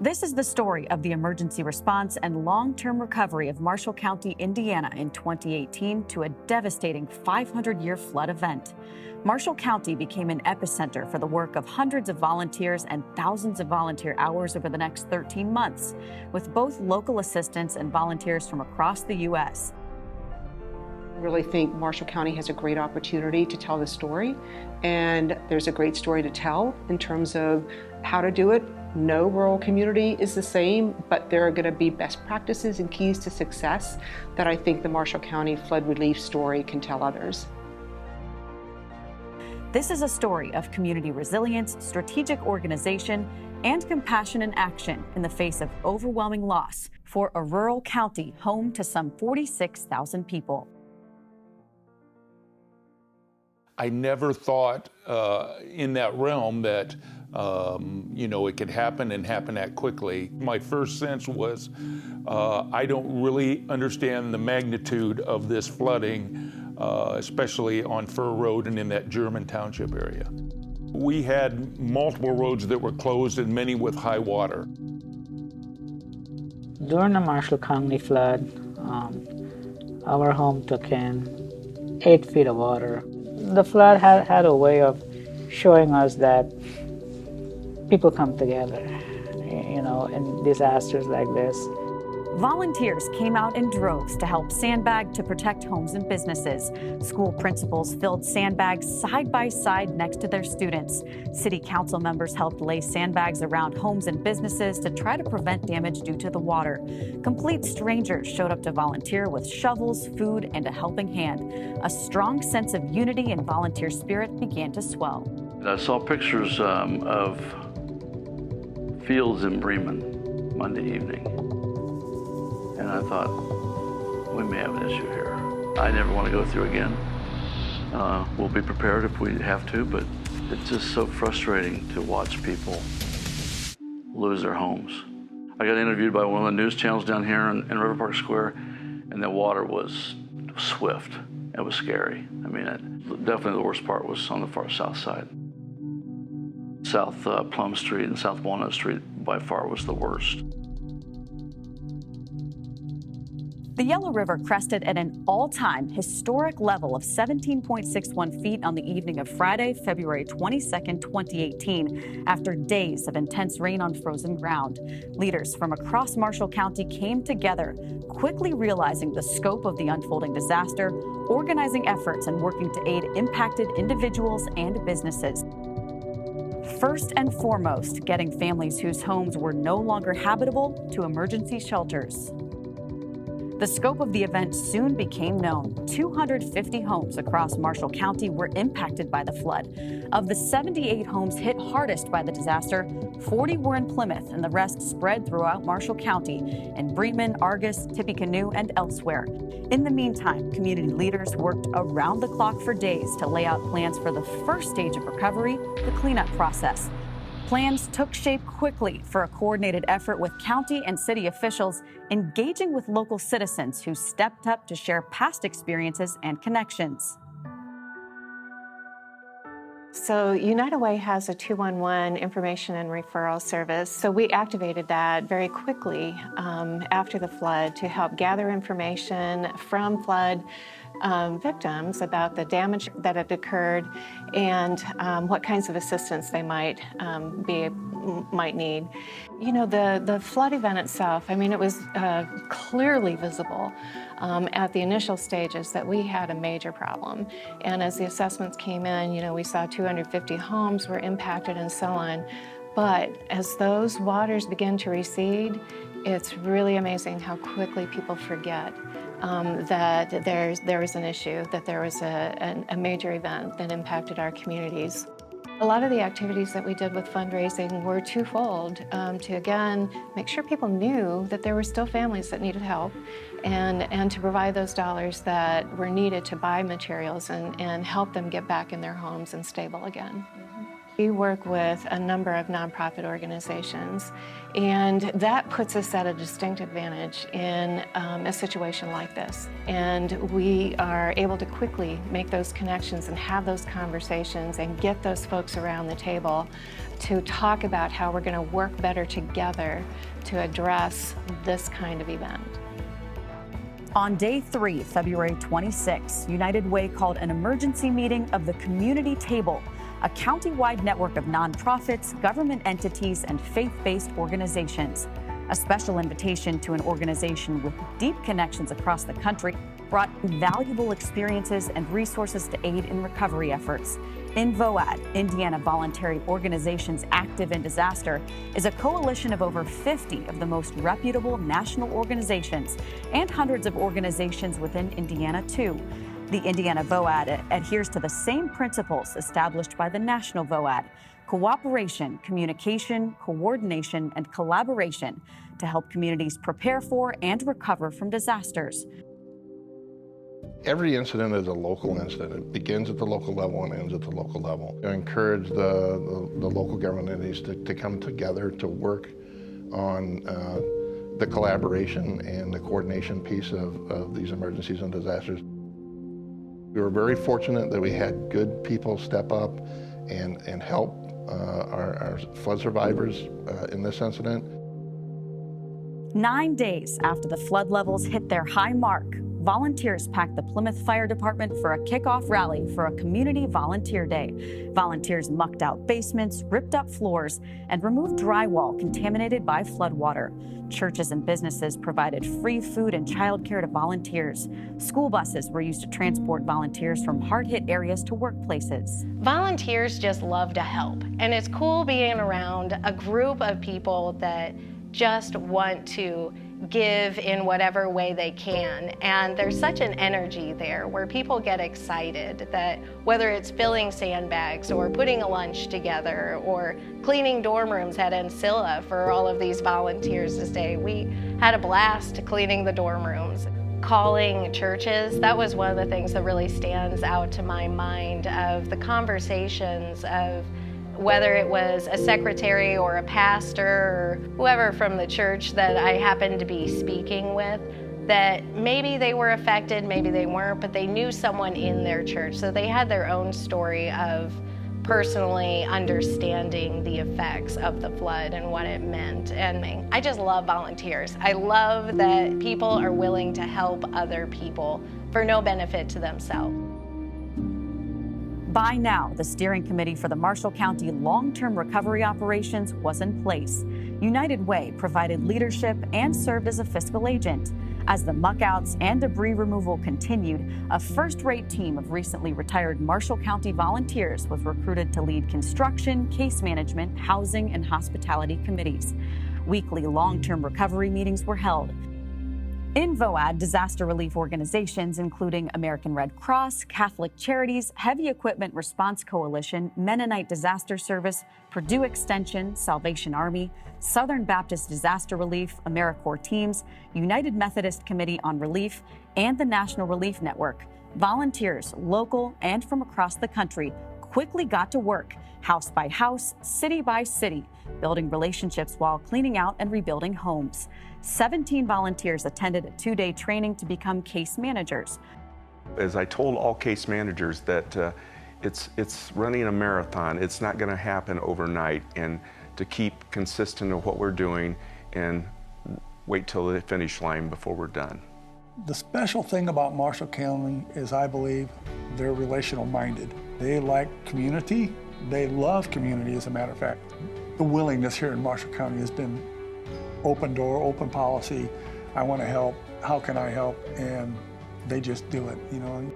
This is the story of the emergency response and long-term recovery of Marshall County, Indiana in 2018 to a devastating 500-year flood event. Marshall County became an epicenter for the work of hundreds of volunteers and thousands of volunteer hours over the next 13 months, with both local assistance and volunteers from across the U.S. I really think Marshall County has a great opportunity to tell the story, and there's a great story to tell in terms of how to do it. No rural community is the same, but there are going to be best practices and keys to success that I think the Marshall County flood relief story can tell others. This is a story of community resilience, strategic organization, and compassion in action in the face of overwhelming loss for a rural county home to some 46,000 people. I never thought in that realm that it could happen and happen that quickly. My first sense was I don't really understand the magnitude of this flooding, especially on Fur Road and in that German Township area. We had multiple roads that were closed and many with high water. During the Marshall County flood, our home took in 8 feet of water. The flood had a way of showing us that people come together, in disasters like this. Volunteers came out in droves to help sandbag to protect homes and businesses. School principals filled sandbags side by side next to their students. City council members helped lay sandbags around homes and businesses to try to prevent damage due to the water. Complete strangers showed up to volunteer with shovels, food, and a helping hand. A strong sense of unity and volunteer spirit began to swell. I saw pictures of fields in Bremen Monday evening. And I thought, we may have an issue here. I never want to go through again. We'll be prepared if we have to, but it's just so frustrating to watch people lose their homes. I got interviewed by one of the news channels down here in River Park Square, and the water was swift. It was scary. I mean, definitely the worst part was on the far south side. South Plum Street and South Walnut Street by far was the worst. The Yellow River crested at an all-time historic level of 17.61 feet on the evening of Friday, February 22, 2018, after days of intense rain on frozen ground. Leaders from across Marshall County came together, quickly realizing the scope of the unfolding disaster, organizing efforts and working to aid impacted individuals and businesses. First and foremost, getting families whose homes were no longer habitable to emergency shelters. The scope of the event soon became known. 250 homes across Marshall County were impacted by the flood. Of the 78 homes hit hardest by the disaster, 40 were in Plymouth and the rest spread throughout Marshall County in Bremen, Argus, Tippecanoe, and elsewhere. In the meantime, community leaders worked around the clock for days to lay out plans for the first stage of recovery, the cleanup process. Plans took shape quickly for a coordinated effort with county and city officials engaging with local citizens who stepped up to share past experiences and connections. So United Way has a 211 information and referral service. So we activated that very quickly after the flood to help gather information from flood victims about the damage that had occurred and what kinds of assistance they might need. The flood event itself, it was clearly visible at the initial stages that we had a major problem. And as the assessments came in, we saw 250 homes were impacted and so on. But as those waters begin to recede, it's really amazing how quickly people forget that there was an issue, that there was a major event that impacted our communities. A lot of the activities that we did with fundraising were twofold, to again make sure people knew that there were still families that needed help and to provide those dollars that were needed to buy materials and help them get back in their homes and stable again. We work with a number of nonprofit organizations, and that puts us at a distinct advantage in a situation like this. And we are able to quickly make those connections and have those conversations and get those folks around the table to talk about how we're going to work better together to address this kind of event. On day 3, February 26, United Way called an emergency meeting of the Community Table, a county-wide network of nonprofits, government entities, and faith-based organizations. A special invitation to an organization with deep connections across the country brought valuable experiences and resources to aid in recovery efforts. INVOAD, Indiana Voluntary Organizations Active in Disaster, is a coalition of over 50 of the most reputable national organizations and hundreds of organizations within Indiana, too. The Indiana VOAD adheres to the same principles established by the National VOAD: cooperation, communication, coordination, and collaboration to help communities prepare for and recover from disasters. Every incident is a local incident. It begins at the local level and ends at the local level. I encourage the local government entities to come together to work on the collaboration and the coordination piece of these emergencies and disasters. We were very fortunate that we had good people step up and help our flood survivors in this incident. 9 days after the flood levels hit their high mark, volunteers packed the Plymouth Fire Department for a kickoff rally for a community volunteer day. Volunteers mucked out basements, ripped up floors, and removed drywall contaminated by floodwater. Churches and businesses provided free food and childcare to volunteers. School buses were used to transport volunteers from hard-hit areas to workplaces. Volunteers just love to help, and it's cool being around a group of people that just want to give in whatever way they can. And there's such an energy there where people get excited that whether it's filling sandbags or putting a lunch together or cleaning dorm rooms at Ancilla for all of these volunteers to stay. We had a blast cleaning the dorm rooms. Calling churches, that was one of the things that really stands out to my mind of the conversations of whether it was a secretary or a pastor or whoever from the church that I happened to be speaking with, that maybe they were affected, maybe they weren't, but they knew someone in their church. So they had their own story of personally understanding the effects of the flood and what it meant. And I just love volunteers. I love that people are willing to help other people for no benefit to themselves. By now, the steering committee for the Marshall County long-term recovery operations was in place. United Way provided leadership and served as a fiscal agent. As the muckouts and debris removal continued, a first-rate team of recently retired Marshall County volunteers was recruited to lead construction, case management, housing, and hospitality committees. Weekly long-term recovery meetings were held. INVOAD disaster relief organizations, including American Red Cross, Catholic Charities, Heavy Equipment Response Coalition, Mennonite Disaster Service, Purdue Extension, Salvation Army, Southern Baptist Disaster Relief, AmeriCorps Teams, United Methodist Committee on Relief, and the National Relief Network. Volunteers, local and from across the country, quickly got to work, house by house, city by city, building relationships while cleaning out and rebuilding homes. 17 volunteers attended a 2-day training to become case managers. As I told all case managers that it's running a marathon, it's not going to happen overnight, and to keep consistent of what we're doing and wait till the finish line before we're done. The special thing about Marshall County is, I believe, they're relational minded. They like community. They love community, as a matter of fact. The willingness here in Marshall County has been open door, open policy. I want to help. How can I help? And they just do it, you know.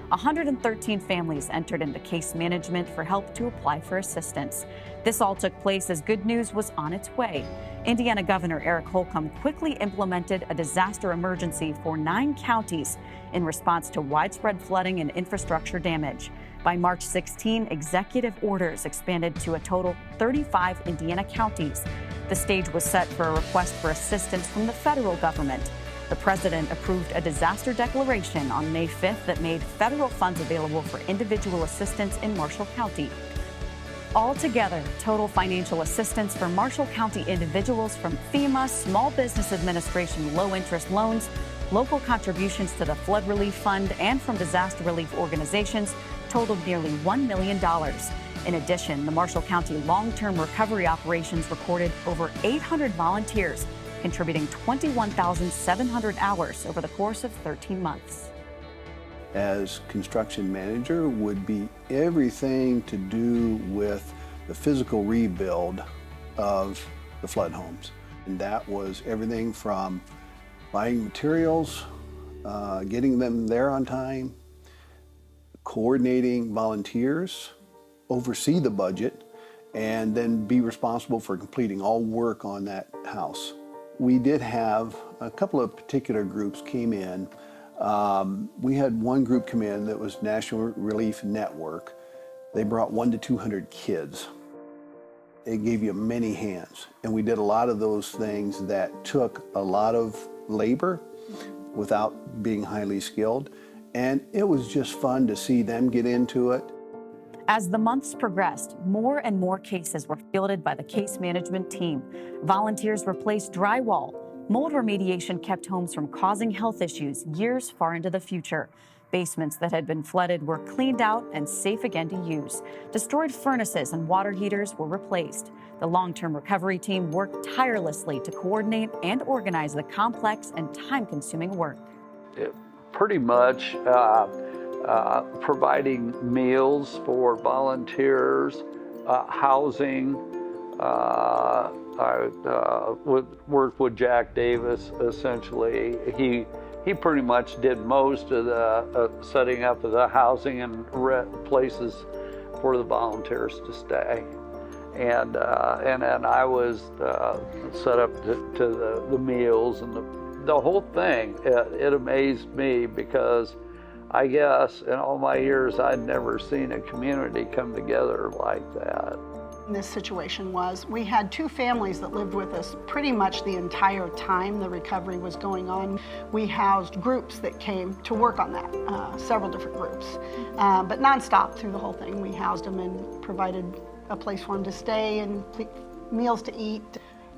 113 families entered into case management for help to apply for assistance. This all took place as good news was on its way. Indiana Governor Eric Holcomb quickly implemented a disaster emergency for 9 counties in response to widespread flooding and infrastructure damage. By March 16, executive orders expanded to a total 35 Indiana counties. The stage was set for a request for assistance from the federal government. The president approved a disaster declaration on May 5th that made federal funds available for individual assistance in Marshall County. Altogether, total financial assistance for Marshall County individuals from FEMA, Small Business Administration low-interest loans, local contributions to the Flood Relief Fund, and from disaster relief organizations totaled nearly $1 million. In addition, the Marshall County Long-Term Recovery Operations recorded over 800 volunteers, contributing 21,700 hours over the course of 13 months. As construction manager would be everything to do with the physical rebuild of the flood homes. And that was everything from buying materials, getting them there on time, coordinating volunteers, oversee the budget, and then be responsible for completing all work on that house. We did have a couple of particular groups came in. We had one group come in that was National Relief Network. They brought 100 to 200 kids. They gave you many hands. And we did a lot of those things that took a lot of labor without being highly skilled. And it was just fun to see them get into it. As the months progressed, more and more cases were fielded by the case management team. Volunteers replaced drywall. Mold remediation kept homes from causing health issues years far into the future. Basements that had been flooded were cleaned out and safe again to use. Destroyed furnaces and water heaters were replaced. The long-term recovery team worked tirelessly to coordinate and organize the complex and time-consuming work. Pretty much providing meals for volunteers, housing. I worked with Jack Davis, essentially. He pretty much did most of the setting up of the housing and places for the volunteers to stay. And then I was set up to the meals and the whole thing. It amazed me because I guess in all my years I'd never seen a community come together like that. This situation was, we had two families that lived with us pretty much the entire time the recovery was going on. We housed groups that came to work on that, several different groups, but nonstop through the whole thing. We housed them and provided a place for them to stay and meals to eat.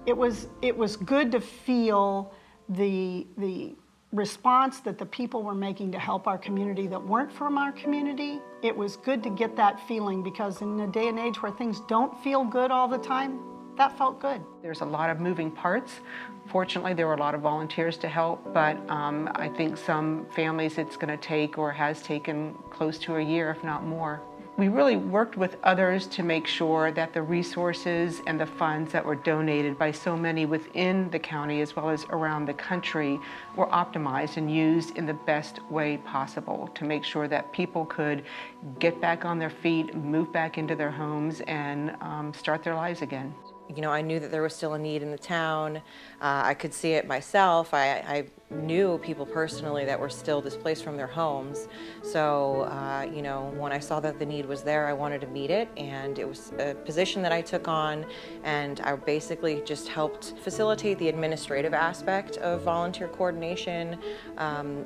It was good to feel the response that the people were making to help our community that weren't from our community. It was good to get that feeling because in a day and age where things don't feel good all the time, that felt good. There's a lot of moving parts. Fortunately, there were a lot of volunteers to help, but I think some families it's going to take or has taken close to a year, if not more. We really worked with others to make sure that the resources and the funds that were donated by so many within the county as well as around the country were optimized and used in the best way possible to make sure that people could get back on their feet, move back into their homes, and start their lives again. You know, I knew that there was still a need in the town. I could see it myself. I knew people personally that were still displaced from their homes. So, you know, when I saw that the need was there, I wanted to meet it. And it was a position that I took on. And I basically just helped facilitate the administrative aspect of volunteer coordination,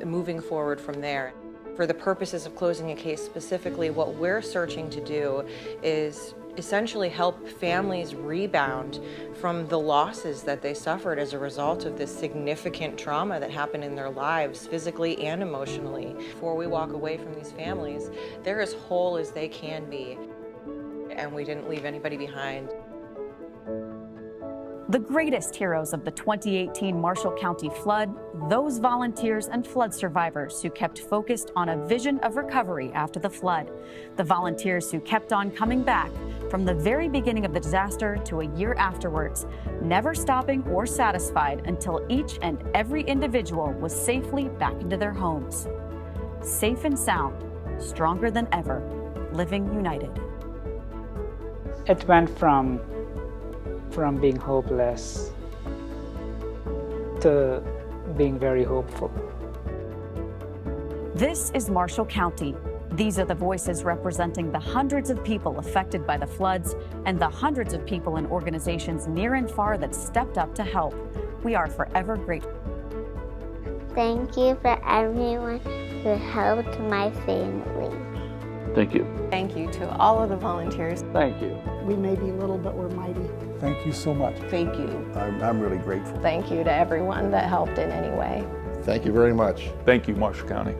moving forward from there. For the purposes of closing a case specifically, what we're searching to do is essentially help families rebound from the losses that they suffered as a result of this significant trauma that happened in their lives, physically and emotionally. Before we walk away from these families, they're as whole as they can be, and we didn't leave anybody behind. The greatest heroes of the 2018 Marshall County flood, those volunteers and flood survivors who kept focused on a vision of recovery after the flood. The volunteers who kept on coming back from the very beginning of the disaster to a year afterwards, never stopping or satisfied until each and every individual was safely back into their homes. Safe and sound, stronger than ever, living united. It went from being hopeless to being very hopeful. This is Marshall County. These are the voices representing the hundreds of people affected by the floods and the hundreds of people and organizations near and far that stepped up to help. We are forever grateful. Thank you for everyone who helped my family. Thank you. Thank you to all of the volunteers. Thank you. We may be little, but we're mighty. Thank you so much. Thank you. I'm really grateful. Thank you to everyone that helped in any way. Thank you very much. Thank you, Marshall County.